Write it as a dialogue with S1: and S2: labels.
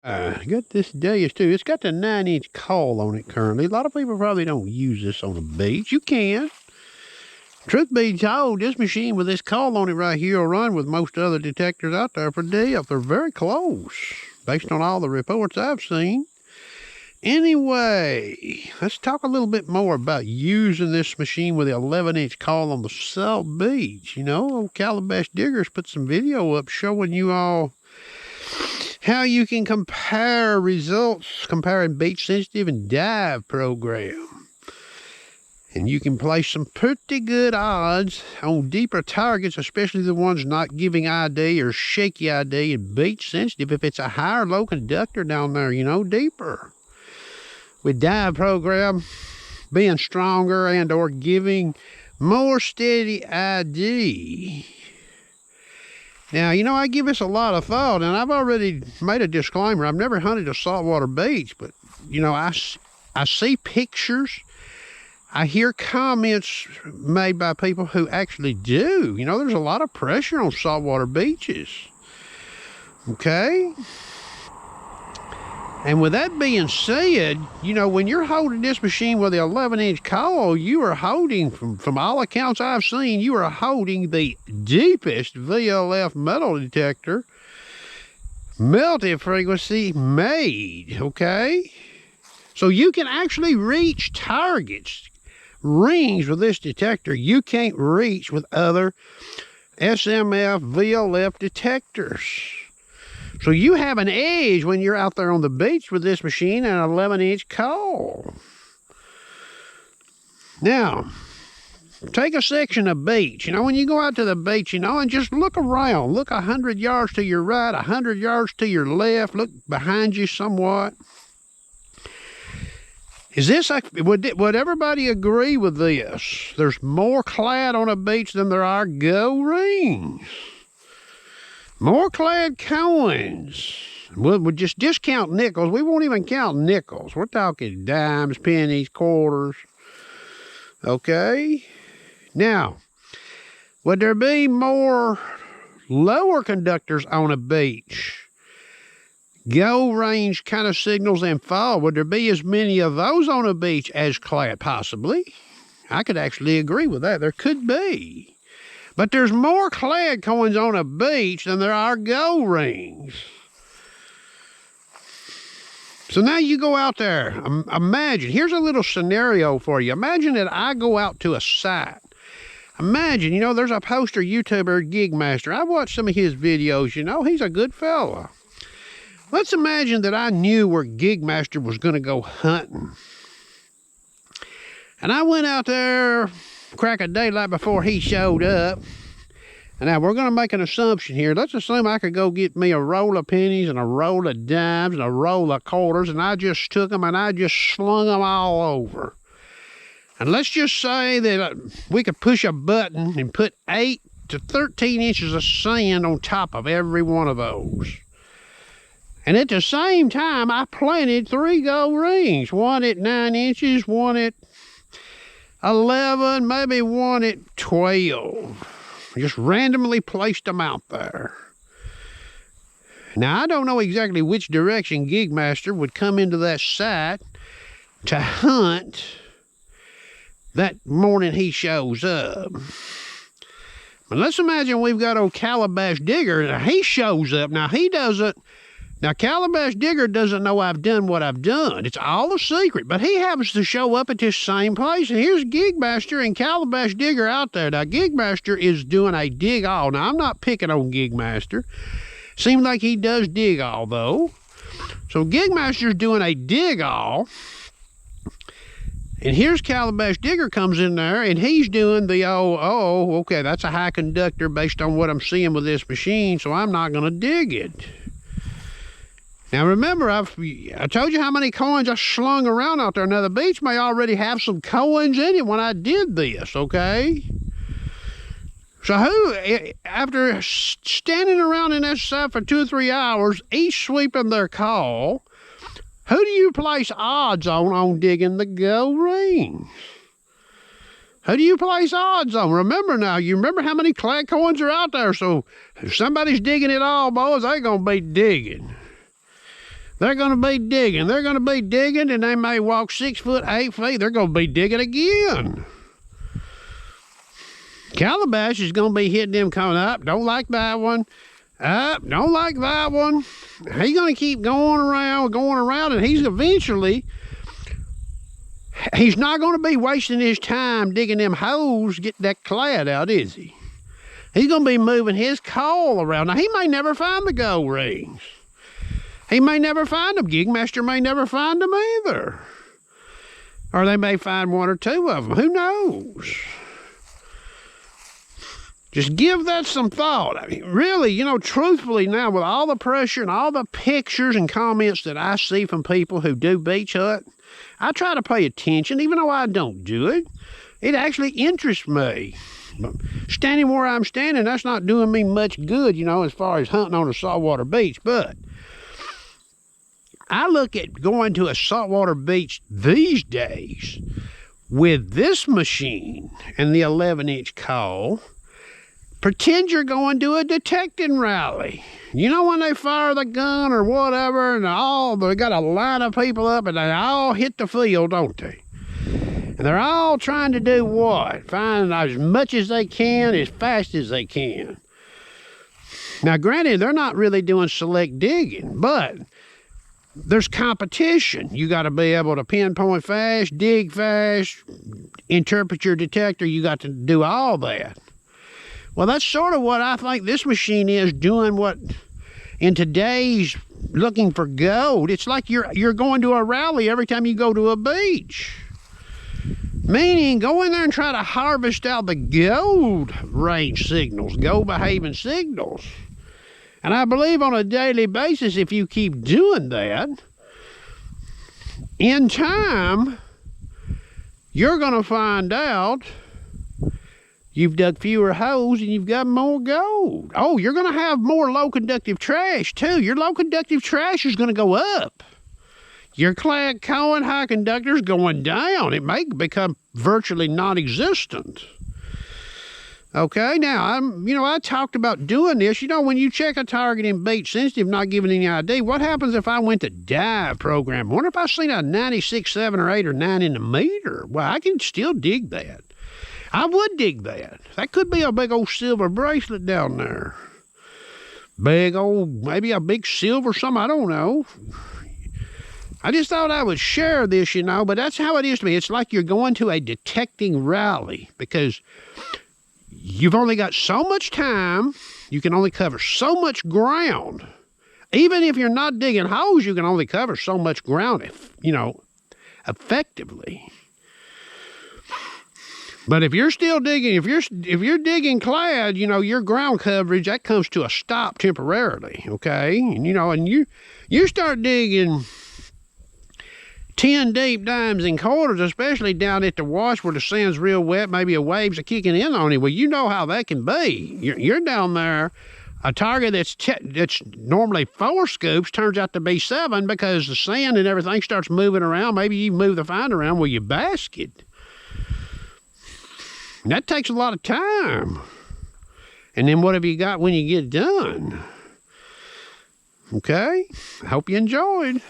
S1: Got this Deus too. It's got the 9-inch call on it currently. A lot of people probably don't use this on the beach. You can. Truth be told, this machine with this call on it right here will run with most other detectors out there for depth. They're very close, based on all the reports I've seen. Anyway, let's talk a little bit more about using this machine with the 11-inch call on the South Beach. You know, old Calabash Diggers put some video up showing you all how you can compare results, comparing beach sensitive and dive program. And you can place some pretty good odds on deeper targets, especially the ones not giving ID or shaky ID and beach sensitive if it's a high or low conductor down there, you know, deeper. With dive program being stronger and or giving more steady ID. Now, you know, I give this a lot of thought, and I've already made a disclaimer. I've never hunted a saltwater beach, but, you know, I see pictures. I hear comments made by people who actually do. You know, there's a lot of pressure on saltwater beaches. Okay? And with that being said, you know, when you're holding this machine with the 11-inch call, you are holding, from all accounts I've seen, you are holding the deepest VLF metal detector multi-frequency made, okay? So you can actually reach targets, rings with this detector you can't reach with other SMF VLF detectors. So you have an edge when you're out there on the beach with this machine and an 11-inch call. Now, take a section of beach. You know, when you go out to the beach, you know, and just look around. Look 100 yards to your right, 100 yards to your left. Look behind you somewhat. Is this, would everybody agree with this? There's more clad on a beach than there are go rings. More clad coins. We'll just discount nickels. We won't even count nickels. We're talking dimes, pennies, quarters. Okay? Now, would there be more lower conductors on a beach? Go range kind of signals and fall. Would there be as many of those on a beach as clad? Possibly. I could actually agree with that. There could be. But there's more clad coins on a beach than there are go rings. So now you go out there. Imagine, here's a little scenario for you. Imagine that I go out to a site. Imagine, you know, there's a poster YouTuber, Gigmaster. I've watched some of his videos, you know, he's a good fella. Let's imagine that I knew where Gigmaster was going to go hunting. And I went out there crack of daylight before he showed up. And now we're going to make an assumption here. Let's assume I could go get me a roll of pennies and a roll of dimes and a roll of quarters, and I just took them and I just slung them all over. And let's just say that we could push a button and put 8 to 13 inches of sand on top of every one of those. And at the same time, I planted 3 gold rings, one at 9 inches, one at 11, maybe one at 12. Just randomly placed them out there. Now, I don't know exactly which direction Gigmaster would come into that site to hunt that morning he shows up. But let's imagine we've got old Calabash Digger, and he shows up. Now, he doesn't. Now, Calabash Digger doesn't know I've done what I've done. It's all a secret, but he happens to show up at this same place, and here's Gigmaster and Calabash Digger out there. Now, Gigmaster is doing a dig-all. Now, I'm not picking on Gigmaster. Seems like he does dig-all, though. So, Gigmaster's doing a dig-all, and here's Calabash Digger comes in there, and he's doing the, okay, that's a high conductor based on what I'm seeing with this machine, so I'm not going to dig it. Now, remember, I told you how many coins I slung around out there. Now, the beach may already have some coins in it when I did this, okay? So after standing around in that site for 2 or 3 hours, each sweeping their call, who do you place odds on digging the gold rings? Who do you place odds on? Remember now, you remember how many clad coins are out there, so if somebody's digging it all, boys, they're going to be digging. They're going to be digging. They're going to be digging, and they may walk 6 foot, 8 feet. They're going to be digging again. Calabash is going to be hitting them coming up. Don't like that one. Up, don't like that one. He's going to keep going around, and he's not going to be wasting his time digging them holes to get that clad out, is he? He's going to be moving his coal around. Now, he may never find the gold rings. He may never find them. Gigmaster may never find them either. Or they may find 1 or 2 of them. Who knows? Just give that some thought. I mean, really, truthfully now, with all the pressure and all the pictures and comments that I see from people who do beach hunt, I try to pay attention, even though I don't do it. It actually interests me. But standing where I'm standing, that's not doing me much good, as far as hunting on a saltwater beach. But I look at going to a saltwater beach these days with this machine and the 11-inch call. Pretend you're going to a detecting rally. When they fire the gun or whatever, and they got a line of people up, and they all hit the field, don't they? And they're all trying to do what? Find as much as they can, as fast as they can. Now, granted, they're not really doing select digging, but there's competition. You got to be able to pinpoint fast, dig fast, interpret your detector. You got to do all that. Well, that's sort of what I think this machine is doing. What in today's looking for gold, it's like you're going to a rally every time you go to a beach. Meaning, go in there and try to harvest out the gold range signals, gold behaving signals. And I believe on a daily basis, if you keep doing that, in time, you're going to find out you've dug fewer holes and you've got more gold. Oh, you're going to have more low conductive trash too. Your low conductive trash is going to go up. Your clad coal and high conductors going down. It may become virtually non-existent. Okay, now I talked about doing this. When you check a target in beach sensitive, not giving any ID, what happens if I went to dive program? I wonder if I seen a 96, 7, or 8, or 9 in the meter. Well, I can still dig that. I would dig that. That could be a big old silver bracelet down there. Maybe a big silver something, I don't know. I just thought I would share this, but that's how it is to me. It's like you're going to a detecting rally because you've only got so much time. You can only cover so much ground. Even if you're not digging holes, you can only cover so much ground, effectively. But if you're still digging, if you're digging clad, your ground coverage, that comes to a stop temporarily, okay? And you start digging 10 deep dimes and quarters, especially down at the wash where the sand's real wet, maybe a waves are kicking in on you. Well, you know how that can be. You're down there, a target that's normally 4 scoops turns out to be 7 because the sand and everything starts moving around. Maybe you move the find around with your basket. And that takes a lot of time. And then what have you got when you get done? Okay, I hope you enjoyed.